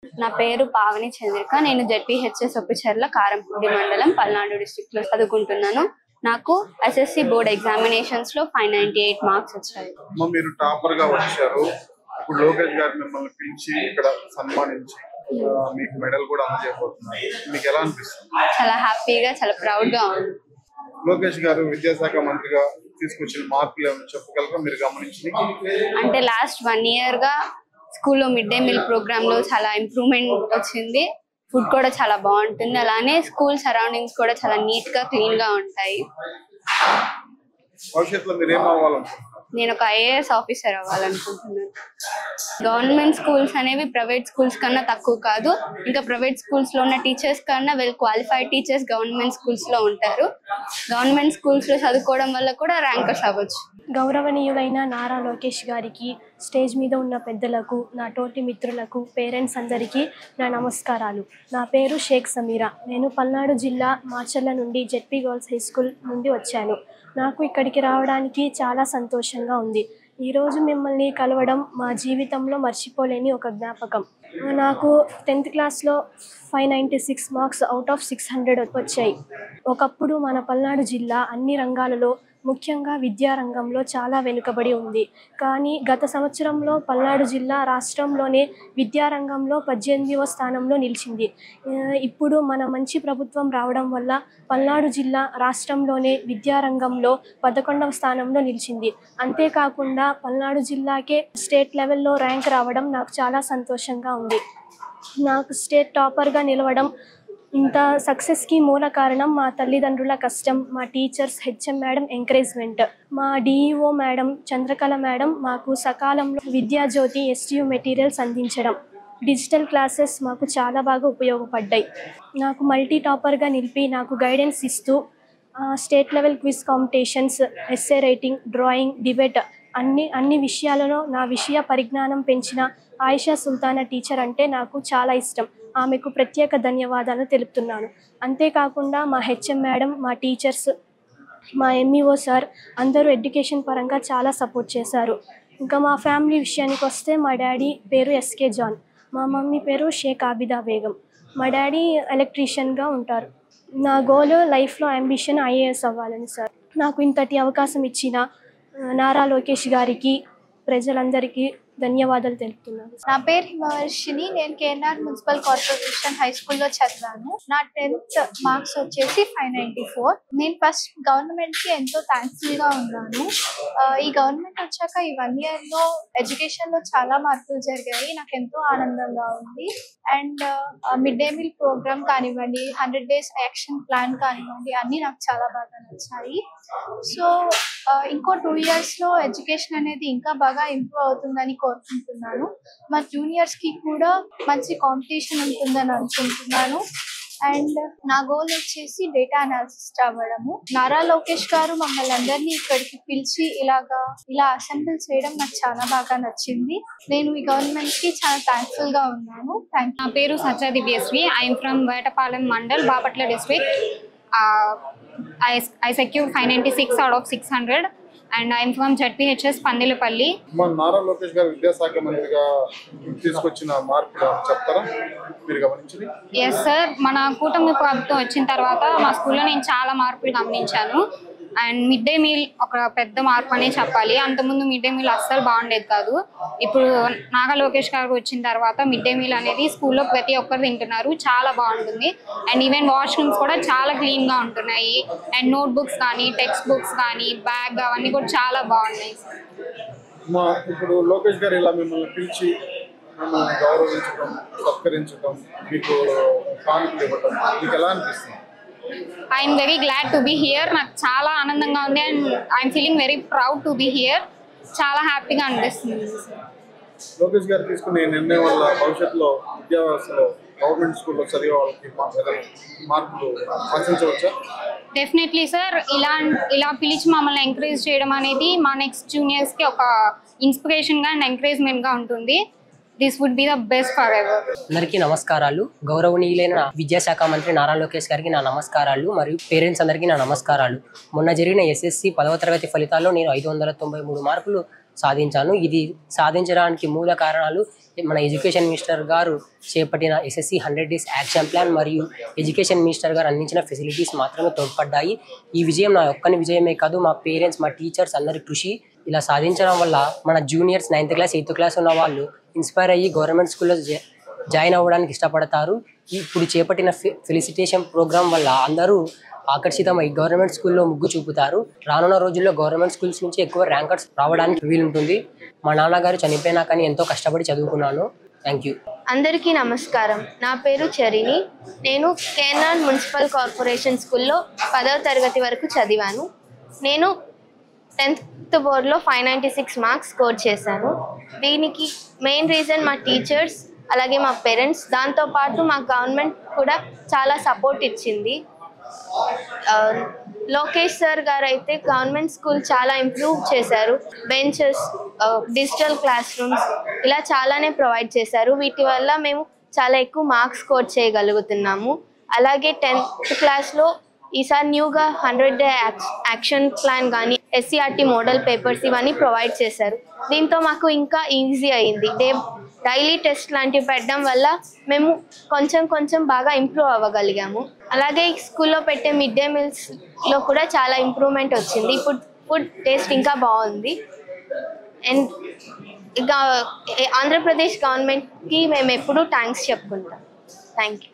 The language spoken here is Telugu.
నా పేరు పావని చంద్రిక. నేను జెడ్పీహెచ్ఎస్ ఒప్పిచెర్ల కారంపూడి మండలం పల్నాడు డిస్ట్రిక్ట్ లో చదువుకుంటున్నాను. నాకు ఎస్ఎస్సి బోర్డ్ ఎగ్జామినేషన్స్ లో 598 మార్క్స్ వచ్చాయి. మీరు టాపర్ గా వచ్చారు. ఇప్పుడు లోకేష్ గారు మిమ్మల్ని పిలిచి ఇక్కడ సన్మానించి మీకు మెడల్ కూడా అందజేయబోతున్నారు. మీకు ఎలా అనిపిస్తుంది? చాలా హ్యాపీగా, చాలా ప్రౌడ్ గా ఉంది. లోకేష్ గారు విద్యాశాఖ మంత్రిగా తీసుకొచ్చిన మార్పులు ఏమైనా చెప్పగలరా మీరు గమనించి? అంటే లాస్ట్ 1 year గా స్కూల్లో మిడ్ డే మీల్ ప్రోగ్రామ్ లో చాలా ఇంప్రూవ్మెంట్ వచ్చింది. ఫుడ్ కూడా చాలా బాగుంటుంది. అలానే స్కూల్ సరౌండింగ్స్ కూడా చాలా నీట్ గా క్లీన్ గా ఉంటాయి. భవిష్యత్తులో మీరు ఏం అవ్వాలనుకుంటున్నారు? నేను ఒక ఐఏఎస్ ఆఫీసర్ అవ్వాలనుకుంటున్నాను. గవర్నమెంట్ స్కూల్స్ అనేవి ప్రైవేట్ స్కూల్స్ కన్నా తక్కువ కాదు. ఇంకా ప్రైవేట్ స్కూల్స్ లో ఉన్న టీచర్స్ కన్నా well qualified teachers government schools లో ఉంటారు. గవర్నమెంట్ స్కూల్స్ లో చదువుకోవడం వల్ల కూడా ర్యాంకర్స్ అవ్వచ్చు. గౌరవనీయులైన నారా లోకేష్ గారికి, స్టేజ్ మీద ఉన్న పెద్దలకు, నా తోటి మిత్రులకు, పేరెంట్స్ అందరికీ నా నమస్కారాలు. నా పేరు షేక్ సమీరా. నేను పల్నాడు జిల్లా మాచర్ల నుండి జెడ్పీ గర్ల్స్ హై స్కూల్ నుండి వచ్చాను. నాకు ఇక్కడికి రావడానికి చాలా సంతోషంగా ఉంది. ఈరోజు మిమ్మల్ని కలవడం మా జీవితంలో మర్చిపోలేని ఒక జ్ఞాపకం. నాకు 10th క్లాస్లో 596 మార్క్స్ అవుట్ ఆఫ్ 600 వచ్చాయి. ఒకప్పుడు మన పల్నాడు జిల్లా అన్ని రంగాలలో, ముఖ్యంగా విద్యారంగంలో చాలా వెనుకబడి ఉంది. కానీ గత సంవత్సరంలో పల్నాడు జిల్లా రాష్ట్రంలోనే విద్యారంగంలో 18వ స్థానంలో నిలిచింది. ఇప్పుడు మన మంచి ప్రభుత్వం రావడం వల్ల పల్నాడు జిల్లా రాష్ట్రంలోనే విద్యారంగంలో 11వ స్థానంలో నిలిచింది. అంతేకాకుండా పల్నాడు జిల్లాకే స్టేట్ లెవెల్లో ర్యాంక్ రావడం నాకు చాలా సంతోషంగా ఉంది. నాకు స్టేట్ టాపర్గా నిలవడం, ఇంత సక్సెస్కి మూల కారణం మా తల్లిదండ్రుల కష్టం, మా టీచర్స్, హెచ్ఎం మేడం ఎంకరేజ్మెంట్, మా డిఈఓ మేడం చంద్రకళ మేడం మాకు సకాలంలో విద్యాజ్యోతి ఎస్టీయూ మెటీరియల్స్ అందించడం, డిజిటల్ క్లాసెస్ మాకు చాలా బాగా ఉపయోగపడ్డాయి. నాకు మల్టీ టాపర్గా నిలిపి నాకు గైడెన్స్ ఇస్తూ state level quiz competitions, essay writing, drawing, debate అన్ని విషయాలలో నా విషయ పరిజ్ఞానం పెంచిన ఆయిషా సుల్తానా టీచర్ అంటే నాకు చాలా ఇష్టం. ఆమెకు ప్రత్యేక ధన్యవాదాలు తెలుపుతున్నాను. అంతేకాకుండా మా హెచ్ఎం మేడం, మా టీచర్స్, మా ఎంఈఓ సార్ అందరూ ఎడ్యుకేషన్ పరంగా చాలా సపోర్ట్ చేశారు. ఇంకా మా ఫ్యామిలీ విషయానికి వస్తే మా డాడీ పేరు ఎస్కే జాన్, మా మమ్మీ పేరు షేక్ ఆబిదా బేగం. మా డాడీ ఎలక్ట్రీషియన్గా ఉంటారు. నా గోల్ లైఫ్లో అంబిషన్ ఐఏఎస్ అవ్వాలని సార్. నాకు ఇంతటి అవకాశం ఇచ్చిన నారా లోకేష్ గారికి, ప్రజలందరికీ ధన్యవాదాలు తెలుపుతున్నాను. నా పేరు హిమవర్షిని. నేను కేఎన్ఆర్ మున్సిపల్ కార్పొరేషన్ హై స్కూల్లో చదివాను. నా 10th మార్క్స్ వచ్చేసి 594. నేను ఫస్ట్ గవర్నమెంట్ కి ఎంతో థ్యాంక్ఫుల్ గా ఉన్నాను. ఈ గవర్నమెంట్ వచ్చాక ఈ 1 year లో ఎడ్యుకేషన్ లో చాలా మార్పులు జరిగాయి. నాకు ఎంతో ఆనందంగా ఉంది. And mid day meal program కానివ్వండి, 100 days యాక్షన్ ప్లాన్ కానివ్వండి, అన్ని నాకు చాలా బాగా నచ్చాయి. సో ఇంకో 2 years లో ఎడ్యుకేషన్ అనేది ఇంకా బాగా ఇంప్రూవ్ అవుతుందని కోరుకుంటున్నాను. మా జూనియర్స్ కి కూడా మంచి కాంపిటీషన్ ఉంటుందని అనుకుంటున్నాను. అండ్ నా గోల్ వచ్చేసి డేటా అనాలిసిస్ట్ అవ్వడము. నారా లోకేష్ గారు మమ్మల్ని అందరినీ ఇక్కడికి పిలిచి ఇలా అసెంబ్లీ చేయడం నాకు చాలా బాగా నచ్చింది. నేను ఈ గవర్నమెంట్ కి చాలా థ్యాంక్ఫుల్ గా ఉన్నాను. నా పేరు Satya Divyasri. I'm from Vetapalem mandal, Bapatla district. I secured 596 out of 600 and I am from ZPHS Pandillapalli. Nara Lokesh గారు విద్యాశాఖ మంత్రిగా తీసుకొచ్చిన మార్పులు చెప్తారా మీరు గమనించింది? ఎస్ సార్, మన కూటమి ప్రభుత్వం వచ్చిన తర్వాత మా స్కూల్లో నేను చాలా మార్పులు గమనించాను. అండ్ మిడ్ డే మీల్ ఒక పెద్ద మార్పు అనే చెప్పాలి. అంతకుముందు మిడ్ డే మీల్ అస్సలు బాగుండేది కాదు. ఇప్పుడు నాగా లోకేష్ గారు వచ్చిన తర్వాత మిడ్ డే మీల్ అనేది స్కూల్లో ప్రతి ఒక్కరు తింటున్నారు, చాలా బాగుంటుంది. అండ్ ఈవెన్ వాష్రూమ్స్ కూడా చాలా క్లీన్గా ఉంటున్నాయి. అండ్ నోట్ బుక్స్ కానీ, టెక్స్ట్ బుక్స్ కానీ, బ్యాగ్ అవన్నీ కూడా చాలా బాగున్నాయి. ఇప్పుడు లోకేష్ గారు ఇలా మిమ్మల్ని పిలిచి మిమ్మల్ని గౌరవించడం, సత్కరించడం, మీకు కానుకలు ఇవ్వడం మీకు ఎలా అనిపిస్తుంది? I'm very glad to be here. నాకు చాలా ఆనందంగా ఉంది and I'm feeling very proud to be here. చాలా హ్యాపీగా అనిపిస్తుంది. లోకేష్ గారు తీసుకునే నిర్ణయం వల్ల భవిష్యత్తులో విద్యా వ్యవస్థలో గవర్నమెంట్ స్కూల్లో చదివే వాళ్ళకి మార్పులు ఆశించవచ్చా? Definitely sir. ఇలా పిలిచి మమ్మల్ని ఎంకరేజ్ చేయడం అనేది మా నెక్స్ట్ జూనియర్స్కి ఒక ఇన్స్పిరేషన్గా అండ్ ఎంకరేజ్మెంట్గా ఉంటుంది. This would be the best for ever. అందరికీ నమస్కారాలు. గౌరవనీయులైన విద్యాశాఖ మంత్రి నారా లోకేష్ గారికి నా నమస్కారాలు మరియు పేరెంట్స్ అందరికీ నా నమస్కారాలు. మొన్న జరిగిన ఎస్ఎస్సి 10వ తరగతి ఫలితాల్లో నేను 593 మార్కులు సాధించాను. ఇది సాధించడానికి మూల కారణాలు మన ఎడ్యుకేషన్ మినిస్టర్ గారు చేపట్టిన ఎస్ఎస్సి 100 days యాక్షన్ ప్లాన్ మరియు ఎడ్యుకేషన్ మినిస్టర్ గారు అందించిన ఫెసిలిటీస్ మాత్రమే తోడ్పడ్డాయి. ఈ విజయం నా ఒక్కని విజయమే కాదు, మా పేరెంట్స్, మా టీచర్స్ అందరి కృషి. ఇలా సాధించడం వల్ల మన juniors 9th class 8th class ఉన్న వాళ్ళు ఇన్స్పైర్ అయ్యి గవర్నమెంట్ స్కూల్లో జాయిన్ అవ్వడానికి ఇష్టపడతారు. ఇప్పుడు చేపట్టిన ఫెలిసిటేషన్ ప్రోగ్రామ్ వల్ల అందరూ ఆకర్షితమై గవర్నమెంట్ స్కూల్లో ముగ్గు చూపుతారు. రానున్న రోజుల్లో గవర్నమెంట్ స్కూల్స్ నుంచి ఎక్కువ ర్యాంకర్స్ రావడానికి వీలుంటుంది. మా నాన్నగారు చనిపోయినా కానీ ఎంతో కష్టపడి చదువుకున్నాను. Thank you. అందరికీ నమస్కారం. నా పేరు చరిణి. నేను కేఎన్ఆర్ మున్సిపల్ కార్పొరేషన్ స్కూల్లో 10వ తరగతి వరకు చదివాను. నేను 10th బోర్డ్లో 596 మార్క్స్ స్కోర్ చేశాను. దీనికి మెయిన్ రీజన్ మా టీచర్స్, అలాగే మా పేరెంట్స్, దాంతోపాటు మా గవర్నమెంట్ కూడా చాలా సపోర్ట్ ఇచ్చింది. లోకేష్ సార్ గారు అయితే గవర్నమెంట్ స్కూల్ చాలా ఇంప్రూవ్ చేశారు. బెంచెస్, డిజిటల్ క్లాస్ రూమ్స్ ఇలా చాలానే ప్రొవైడ్ చేశారు. వీటి వల్ల మేము చాలా ఎక్కువ మార్క్స్ స్కోర్ చేయగలుగుతున్నాము. అలాగే 10th క్లాస్లో ఈసారి న్యూగా 100 day యాక్షన్ ప్లాన్ కానీ SCRT మోడల్ పేపర్స్ ఇవన్నీ ప్రొవైడ్ చేశారు. దీంతో మాకు ఇంకా ఈజీ అయింది. డైలీ టెస్ట్ లాంటివి పెట్టడం వల్ల మేము కొంచెం బాగా ఇంప్రూవ్ అవ్వగలిగాము. అలాగే స్కూల్లో పెట్టే మిడ్ డే మీల్స్లో కూడా చాలా ఇంప్రూవ్మెంట్ వచ్చింది. ఇప్పుడు ఫుడ్ టేస్ట్ ఇంకా బాగుంది. అండ్ ఇక ఆంధ్రప్రదేశ్ గవర్నమెంట్కి మేము ఎప్పుడూ థ్యాంక్స్ చెప్పుకుంటాం. Thank you.